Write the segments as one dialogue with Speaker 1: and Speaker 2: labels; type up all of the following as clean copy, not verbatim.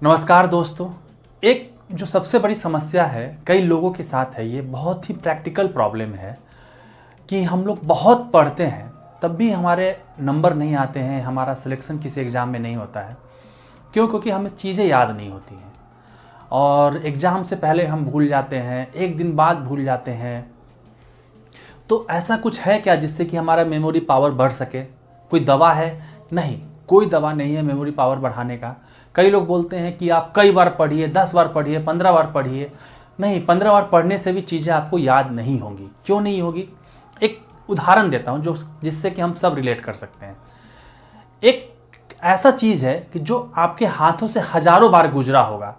Speaker 1: नमस्कार दोस्तों। एक जो सबसे बड़ी समस्या है कई लोगों के साथ है, ये बहुत ही प्रैक्टिकल प्रॉब्लम है कि हम लोग बहुत पढ़ते हैं तब भी हमारे नंबर नहीं आते हैं, हमारा सिलेक्शन किसी एग्ज़ाम में नहीं होता है। क्यों? क्योंकि हमें चीज़ें याद नहीं होती हैं और एग्ज़ाम से पहले हम भूल जाते हैं, एक दिन बाद भूल जाते हैं। तो ऐसा कुछ है क्या जिससे कि हमारा मेमोरी पावर बढ़ सके? कोई दवा है? नहीं, कोई दवा नहीं है मेमोरी पावर बढ़ाने का। कई लोग बोलते हैं कि आप कई बार पढ़िए, 10 बार पढ़िए, 15 बार पढ़िए। नहीं, 15 बार पढ़ने से भी चीज़ें आपको याद नहीं होंगी। क्यों नहीं होगी? एक उदाहरण देता हूँ जिससे कि हम सब रिलेट कर सकते हैं। एक ऐसा चीज़ है कि जो आपके हाथों से हज़ारों बार गुजरा होगा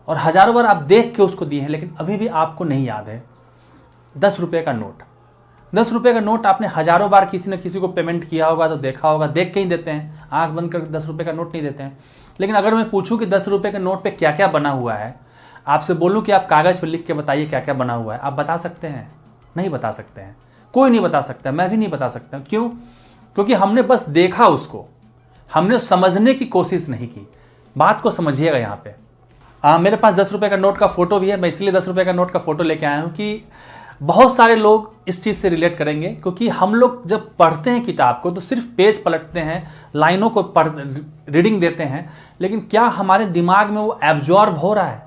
Speaker 1: और हज़ारों बार आप देख के उसको दिए हैं, लेकिन अभी भी आपको नहीं याद है। 10 रुपये का नोट। 10 रुपये का नोट आपने हज़ारों बार किसी न किसी को पेमेंट किया होगा तो देखा होगा, देख के ही देते हैं, आंख बंद कर 10 रुपये का नोट नहीं देते हैं। लेकिन अगर मैं पूछूं कि 10 रुपये के नोट पे क्या क्या बना हुआ है, आपसे बोलूं कि आप कागज़ पर लिख के बताइए क्या क्या बना हुआ है, आप बता सकते हैं? नहीं बता सकते हैं। कोई नहीं बता सकता, मैं भी नहीं बता सकता। क्यों? क्योंकि हमने बस देखा उसको, हमने समझने की कोशिश नहीं की। बात को समझिएगा यहाँ पे। मेरे पास 10 रुपये का नोट का फोटो भी है। मैं इसलिए 10 रुपये का नोट का फोटो लेके आया हूँ कि बहुत सारे लोग इस चीज़ से रिलेट करेंगे। क्योंकि हम लोग जब पढ़ते हैं किताब को तो सिर्फ पेज पलटते हैं, लाइनों को रीडिंग देते हैं, लेकिन क्या हमारे दिमाग में वो एब्जॉर्ब हो रहा है?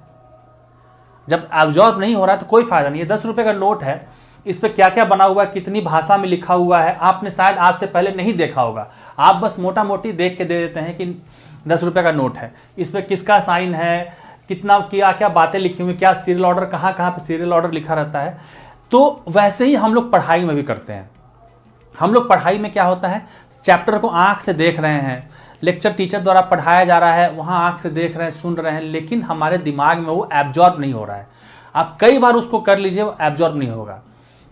Speaker 1: जब एब्जॉर्ब नहीं हो रहा है तो कोई फायदा नहीं है। 10 रुपये का नोट है, इस पर क्या क्या बना हुआ है, कितनी भाषा में लिखा हुआ है, आपने शायद आज से पहले नहीं देखा होगा। आप बस मोटा मोटी देख के दे देते हैं कि 10 रुपये का नोट है, इस पर किसका साइन है, कितना क्या क्या बातें लिखी हुई, क्या सीरियल ऑर्डर, कहाँ कहाँ पे सीरियल ऑर्डर लिखा रहता है। तो वैसे ही हम लोग पढ़ाई में भी करते हैं। हम लोग पढ़ाई में क्या होता है, चैप्टर को आंख से देख रहे हैं, लेक्चर टीचर द्वारा पढ़ाया जा रहा है, वहाँ आंख से देख रहे हैं, सुन रहे हैं, लेकिन हमारे दिमाग में वो एब्जॉर्ब नहीं हो रहा है। आप कई बार उसको कर लीजिए, वो एब्जॉर्ब नहीं होगा।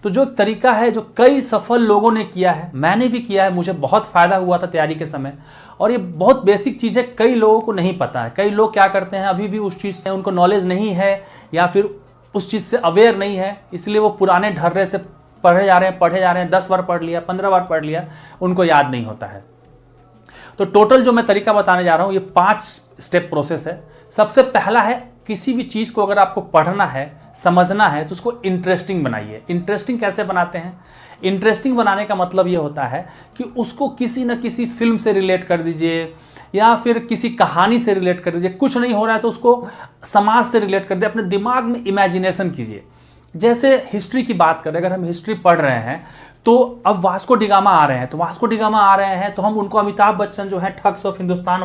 Speaker 1: तो जो तरीका है जो कई सफल लोगों ने किया है, मैंने भी किया है, मुझे बहुत फ़ायदा हुआ था तैयारी के समय। और ये बहुत बेसिक चीज़ है, कई लोगों को नहीं पता है। कई लोग क्या करते हैं, अभी भी उस चीज़ से उनको नॉलेज नहीं है या फिर उस चीज़ से अवेयर नहीं है, इसलिए वो पुराने ढर्रे से पढ़े जा रहे हैं। 10 बार पढ़ लिया, 15 बार पढ़ लिया, उनको याद नहीं होता है। तो टोटल जो मैं तरीका बताने जा रहा हूँ, ये 5 स्टेप प्रोसेस है। सबसे पहला है, किसी भी चीज़ को अगर आपको पढ़ना है, समझना है, तो उसको इंटरेस्टिंग बनाइए। इंटरेस्टिंग कैसे बनाते हैं? इंटरेस्टिंग बनाने का मतलब ये होता है कि उसको किसी न किसी फिल्म से रिलेट कर दीजिए या फिर किसी कहानी से रिलेट कर दीजिए। कुछ नहीं हो रहा है तो उसको समाज से रिलेट कर दीजिए, अपने दिमाग में इमेजिनेशन कीजिए। जैसे हिस्ट्री की बात करें, अगर हम हिस्ट्री पढ़ रहे हैं तो अब वास्को डिगामा आ रहे हैं, तो हम उनको अमिताभ बच्चन जो है ठग्स ऑफ हिंदुस्तान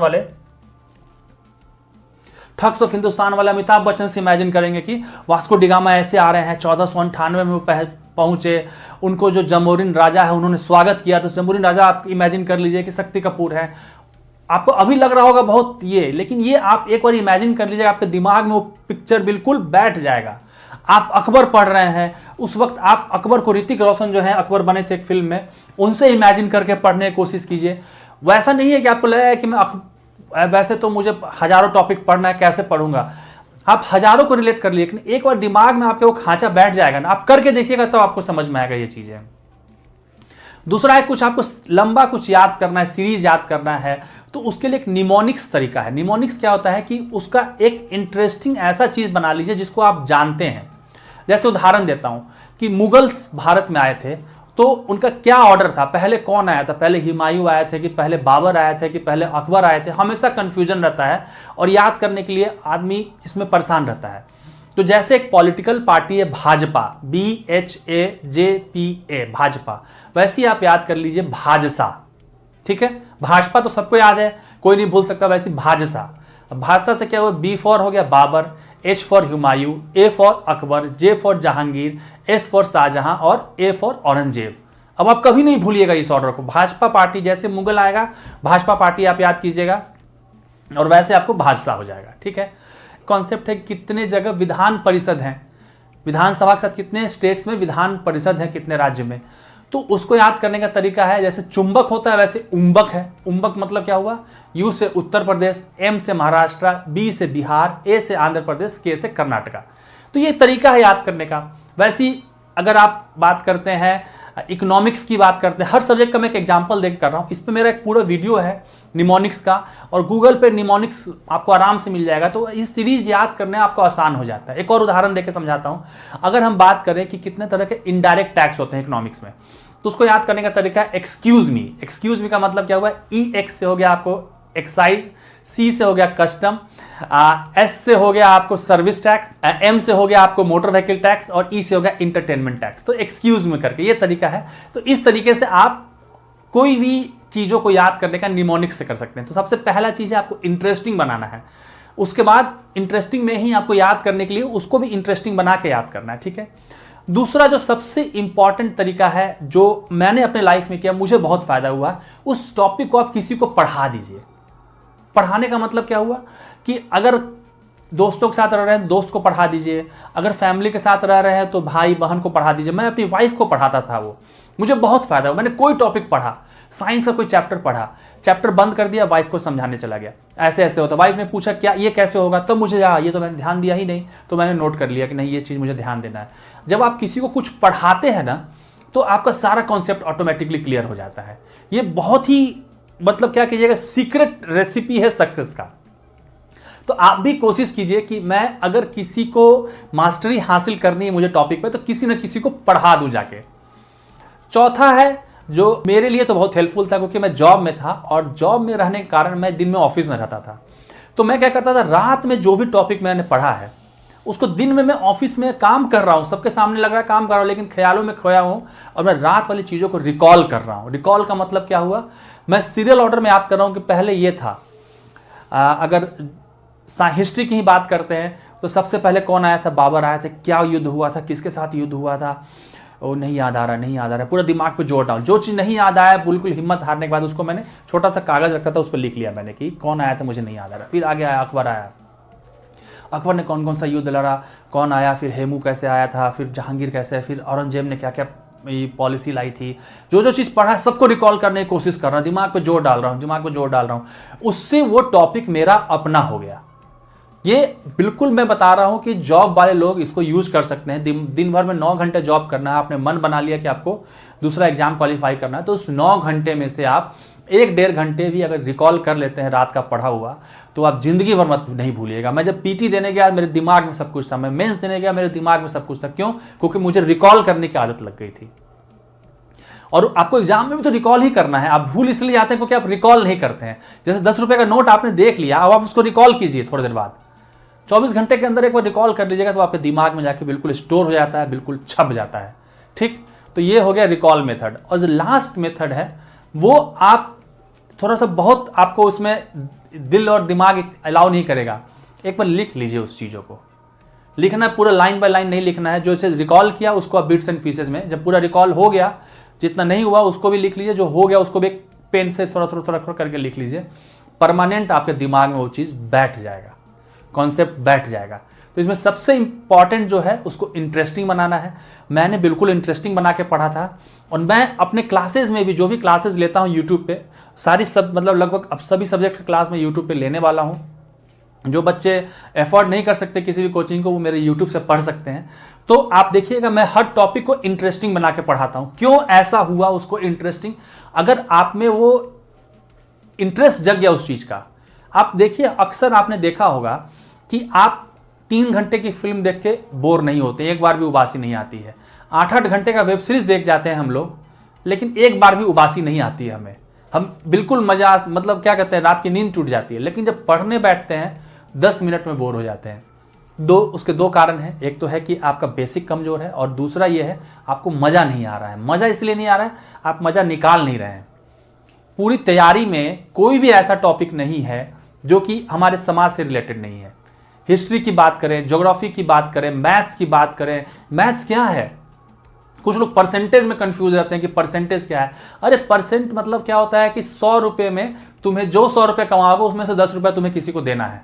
Speaker 1: वाले अमिताभ बच्चन से इमेजिन करेंगे कि वास्को डिगामा ऐसे आ रहे हैं, 1498 में वो पहुंचे, उनको जो जमोरिन राजा है उन्होंने स्वागत किया। तो जमोरिन राजा आप इमेजिन कर लीजिए कि शक्ति कपूर है। आपको अभी लग रहा होगा बहुत लेकिन ये आप एक बार इमेजिन कर लीजिएगा, आपके दिमाग में वो पिक्चर बिल्कुल बैठ जाएगा। आप अकबर पढ़ रहे हैं, उस वक्त आप अकबर को, ऋतिक रोशन जो है अकबर बने थे एक फिल्म में, उनसे इमेजिन करके पढ़ने की कोशिश कीजिए। वैसा नहीं है कि आपको लगेगा कि वैसे तो मुझे हजारों टॉपिक पढ़ना है, कैसे पढ़ूंगा। आप हजारों को रिलेट कर लिए, लेकिन एक बार दिमाग में आपके वो खांचा बैठ जाएगा ना, आप करके देखिएगा तो आपको समझ में आएगा ये चीजें। दूसरा है, कुछ आपको लंबा कुछ याद करना है, सीरीज याद करना है, तो उसके लिए एक निमोनिक्स तरीका है। निमोनिक्स क्या होता है कि उसका एक इंटरेस्टिंग ऐसा चीज बना लीजिए जिसको आप जानते हैं। जैसे उदाहरण देता हूं कि मुगल्स भारत में आए थे तो उनका क्या ऑर्डर था, पहले कौन आया था, पहले हुमायूं आए थे कि पहले बाबर आए थे कि पहले अकबर आए थे। हमेशा कंफ्यूजन रहता है और याद करने के लिए आदमी इसमें परेशान रहता है। तो जैसे एक पॉलिटिकल पार्टी है भाजपा, BHAJPA, भाजपा, वैसे ही आप याद कर लीजिए भाजसा। ठीक है, भाजपा तो सबको याद है, कोई नहीं भूल सकता, वैसे भाजसा। भाजसा से क्या हुआ, B फॉर हो गया Babar, H for Humayun, A for Akbar, J for Jahangir, S for Shahjahan और A फॉर औरंगजेब। अब आप कभी नहीं भूलिएगा इस ऑर्डर को। भाजपा पार्टी, जैसे मुगल आएगा भाजपा पार्टी आप याद कीजिएगा और वैसे आपको भाजसा हो जाएगा। ठीक है, कॉन्सेप्ट है कितने जगह विधान परिषद हैं, विधानसभा के साथ कितने स्टेट्स में विधान परिषद है, कितने राज्य में, तो उसको याद करने का तरीका है, जैसे चुंबक होता है वैसे उम्बक है। उम्बक मतलब क्या हुआ, U से उत्तर प्रदेश, M से महाराष्ट्र, B से बिहार, A से आंध्र प्रदेश, K से कर्नाटका। तो ये तरीका है याद करने का। वैसे ही अगर आप बात करते हैं इकोनॉमिक्स की बात करते हैं, हर सब्जेक्ट का मैं एक एग्जांपल देकर कर रहा हूँ। इस पे मेरा एक पूरा वीडियो है निमोनिक्स का, और गूगल पे निमोनिक्स आपको आराम से मिल जाएगा, तो इस सीरीज याद करने आपको आसान हो जाता है। एक और उदाहरण देकर समझाता हूँ। अगर हम बात करें कि कितने तरह के इनडायरेक्ट टैक्स होते हैं इकोनॉमिक्स में, तो उसको याद करने का तरीका है एक्सक्यूज मी। एक्सक्यूज मी का मतलब क्या हुआ? EX से हो गया आपको एक्साइज, C से हो गया कस्टम, S से हो गया आपको सर्विस टैक्स, M से हो गया आपको मोटर व्हीकल टैक्स, और E से हो गया इंटरटेनमेंट टैक्स। तो एक्सक्यूज में करके ये तरीका है। तो इस तरीके से आप कोई भी चीजों को याद करने का निमोनिक्स से कर सकते हैं। तो सबसे पहला चीज है आपको इंटरेस्टिंग बनाना है, उसके बाद इंटरेस्टिंग में ही आपको याद करने के लिए उसको भी इंटरेस्टिंग बना के याद करना है, ठीक है। दूसरा जो सबसे इंपॉर्टेंट तरीका है, जो मैंने अपने लाइफ में किया, मुझे बहुत फायदा हुआ, उस टॉपिक को आप किसी को पढ़ा दीजिए। पढ़ाने का मतलब क्या हुआ कि अगर दोस्तों के साथ रह रहे हैं, दोस्त को पढ़ा दीजिए, अगर फैमिली के साथ रह रहे हैं तो भाई बहन को पढ़ा दीजिए। मैं अपनी वाइफ को पढ़ाता था, वो मुझे बहुत फायदा हुआ। मैंने कोई टॉपिक पढ़ा, साइंस का कोई चैप्टर पढ़ा, चैप्टर बंद कर दिया, वाइफ को समझाने चला गया, ऐसे ऐसे होता। वाइफ ने पूछा क्या ये कैसे होगा, तब मुझे ये तो मैंने ध्यान दिया ही नहीं, तो मैंने नोट कर लिया कि नहीं ये चीज़ मुझे ध्यान देना है। जब आप किसी को कुछ पढ़ाते हैं ना, तो आपका सारा कॉन्सेप्ट ऑटोमेटिकली क्लियर हो जाता है। ये बहुत ही मतलब क्या कीजिएगा, सीक्रेट रेसिपी है सक्सेस का। तो आप भी कोशिश कीजिए कि मैं अगर किसी को मास्टरी हासिल करनी है मुझे टॉपिक पे, तो किसी न किसी को पढ़ा दूं जाके। चौथा है जो मेरे लिए तो बहुत हेल्पफुल था, क्योंकि मैं जॉब में था, और जॉब में रहने के कारण मैं दिन में ऑफिस में रहता था। तो मैं क्या करता था, रात में जो भी टॉपिक मैंने पढ़ा है उसको दिन में मैं ऑफिस में काम कर रहा हूँ, सबके सामने लग रहा है काम कर रहा हूँ, लेकिन ख्यालों में खोया हूँ, और मैं रात वाली चीज़ों को रिकॉल कर रहा हूँ। रिकॉल का मतलब क्या हुआ, मैं सीरियल ऑर्डर में याद कर रहा हूँ कि पहले ये था। अगर हिस्ट्री की ही बात करते हैं तो सबसे पहले कौन आया था, बाबर आया था, क्या युद्ध हुआ था, किसके साथ युद्ध हुआ था, वो नहीं याद आ रहा, पूरा दिमाग पे जोर डाल। जो चीज़ नहीं याद आया, बिल्कुल हिम्मत हारने के बाद उसको मैंने छोटा सा कागज रखा था, उस पर लिख लिया मैंने कि कौन आया था, मुझे नहीं याद आ रहा। फिर आगे आया अकबर आया, अकबर ने कौन कौन सा युद्ध लड़ा, कौन आया, फिर हेमू कैसे आया था, फिर जहांगीर कैसे, फिर औरंगजेब ने क्या क्या पॉलिसी लाई थी। जो जो चीज़ पढ़ा सबको रिकॉल करने की कोशिश कर रहा हूँ, दिमाग पे जोर डाल रहा हूँ, उससे वो टॉपिक मेरा अपना हो गया। ये बिल्कुल मैं बता रहा हूं कि जॉब वाले लोग इसको यूज कर सकते हैं। दिन भर में 9 घंटे जॉब करना है, आपने मन बना लिया कि आपको दूसरा एग्जाम क्वालिफाई करना है, तो उस 9 घंटे में से आप 1-1.5 घंटे भी अगर रिकॉल कर लेते हैं रात का पढ़ा हुआ, तो आप जिंदगी भर मत नहीं भूलिएगा। मैं जब पीटी देने गया मेरे दिमाग में सब कुछ था, मैं मेंस देने गया मेरे दिमाग में सब कुछ था। क्यों? क्योंकि मुझे रिकॉल करने की आदत लग गई थी। और आपको एग्जाम में भी तो रिकॉल ही करना है, आप भूल इसलिए आते हैं क्योंकि आप रिकॉल नहीं करते हैं। जैसे 10 रुपए का नोट आपने देख लिया, अब आप उसको रिकॉल कीजिए थोड़ी देर बाद, 24 घंटे के अंदर एक बार रिकॉल कर लीजिएगा, तो आपके दिमाग में जाके बिल्कुल स्टोर हो जाता है, बिल्कुल छप जाता है। ठीक, तो ये हो गया रिकॉल मेथड। और जो लास्ट मेथड है वो आप थोड़ा सा बहुत आपको उसमें दिल और दिमाग अलाउ नहीं करेगा, एक बार लिख लीजिए उस चीज़ों को। लिखना पूरा लाइन बाय लाइन नहीं लिखना है, जो इसे रिकॉल किया उसको आप बिट्स एंड पीसेज में, जब पूरा रिकॉल हो गया, जितना नहीं हुआ उसको भी लिख लीजिए, जो हो गया उसको भी एक पेन से थोड़ा थोड़ा करके लिख लीजिए। परमानेंट आपके दिमाग में वो चीज़ बैठ जाएगा, कॉन्सेप्ट बैठ जाएगा। तो इसमें सबसे इंपॉर्टेंट जो है उसको इंटरेस्टिंग बनाना है। मैंने बिल्कुल इंटरेस्टिंग बना के पढ़ा था, और मैं अपने क्लासेज में भी जो भी क्लासेज लेता हूँ यूट्यूब पे, सारी सब मतलब लगभग अब सभी सब्जेक्ट की क्लास में यूट्यूब पे लेने वाला हूँ। जो बच्चे एफोर्ड नहीं कर सकते किसी भी कोचिंग को, वो मेरे यूट्यूब से पढ़ सकते हैं। तो आप देखिएगा मैं हर टॉपिक को इंटरेस्टिंग बना के पढ़ाता हूँ। क्यों ऐसा हुआ उसको इंटरेस्टिंग, अगर आप में वो इंटरेस्ट जग गया उस चीज़ का। आप देखिए अक्सर आपने देखा होगा कि आप 3 घंटे की फिल्म देख के बोर नहीं होते, एक बार भी उबासी नहीं आती है। 8-8 घंटे का वेब सीरीज देख जाते हैं हम लोग, लेकिन एक बार भी उबासी नहीं आती है हमें। हम बिल्कुल मजा, मतलब क्या कहते हैं, रात की नींद टूट जाती है। लेकिन जब पढ़ने बैठते हैं 10 मिनट में बोर हो जाते हैं। उसके दो कारण हैं, एक तो है कि आपका बेसिक कमजोर है, और दूसरा ये है आपको मज़ा नहीं आ रहा है। मज़ा इसलिए नहीं आ रहा है, आप मज़ा निकाल नहीं रहे हैं। पूरी तैयारी में कोई भी ऐसा टॉपिक नहीं है जो कि हमारे समाज से रिलेटेड नहीं है। हिस्ट्री की बात करें, ज्योग्राफी की बात करें, मैथ्स की बात करें, मैथ्स क्या है? कुछ लोग परसेंटेज में कंफ्यूज रहते हैं कि परसेंटेज क्या है। अरे परसेंट मतलब क्या होता है कि 100 रुपये में तुम्हें जो 100 रुपये कमाओगे उसमें से 10 रुपये तुम्हें किसी को देना है,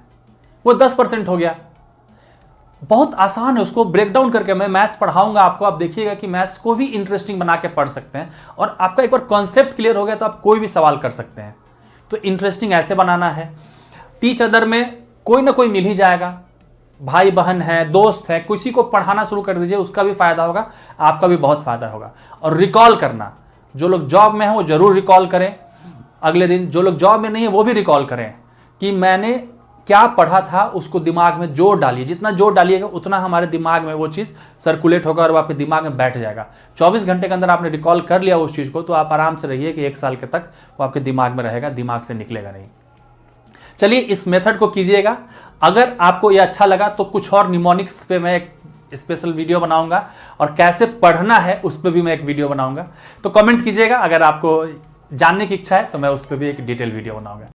Speaker 1: वो 10% हो गया। बहुत आसान है, उसको ब्रेक डाउन करके मैं मैथ्स पढ़ाऊंगा आपको, आप देखिएगा कि मैथ्स को भी इंटरेस्टिंग बना के पढ़ सकते हैं। और आपका एक बार कॉन्सेप्ट क्लियर हो गया तो आप कोई भी सवाल कर सकते हैं। तो इंटरेस्टिंग ऐसे बनाना है। टीच अदर में कोई ना कोई मिल ही जाएगा, भाई बहन है, दोस्त है, किसी को पढ़ाना शुरू कर दीजिए, उसका भी फायदा होगा, आपका भी बहुत फायदा होगा। और रिकॉल करना, जो लोग जॉब में हैं वो जरूर रिकॉल करें अगले दिन, जो लोग जॉब में नहीं है वो भी रिकॉल करें कि मैंने क्या पढ़ा था, उसको दिमाग में जोर डालिए। जितना जोर डालिएगा उतना हमारे दिमाग में वो चीज़ सर्कुलेट होगा और वो आपके दिमाग में बैठ जाएगा। 24 घंटे के अंदर आपने रिकॉल कर लिया उस चीज़ को, तो आप आराम से रहिए कि 1 साल के तक वो आपके दिमाग में रहेगा, दिमाग से निकलेगा नहीं। चलिए इस मेथड को कीजिएगा। अगर आपको ये अच्छा लगा तो कुछ और निमोनिक्स पे मैं एक स्पेशल वीडियो बनाऊंगा और कैसे पढ़ना है उस पर भी मैं एक वीडियो बनाऊंगा। तो कमेंट कीजिएगा, अगर आपको जानने की इच्छा है तो मैं उस पर भी एक डिटेल वीडियो बनाऊंगा।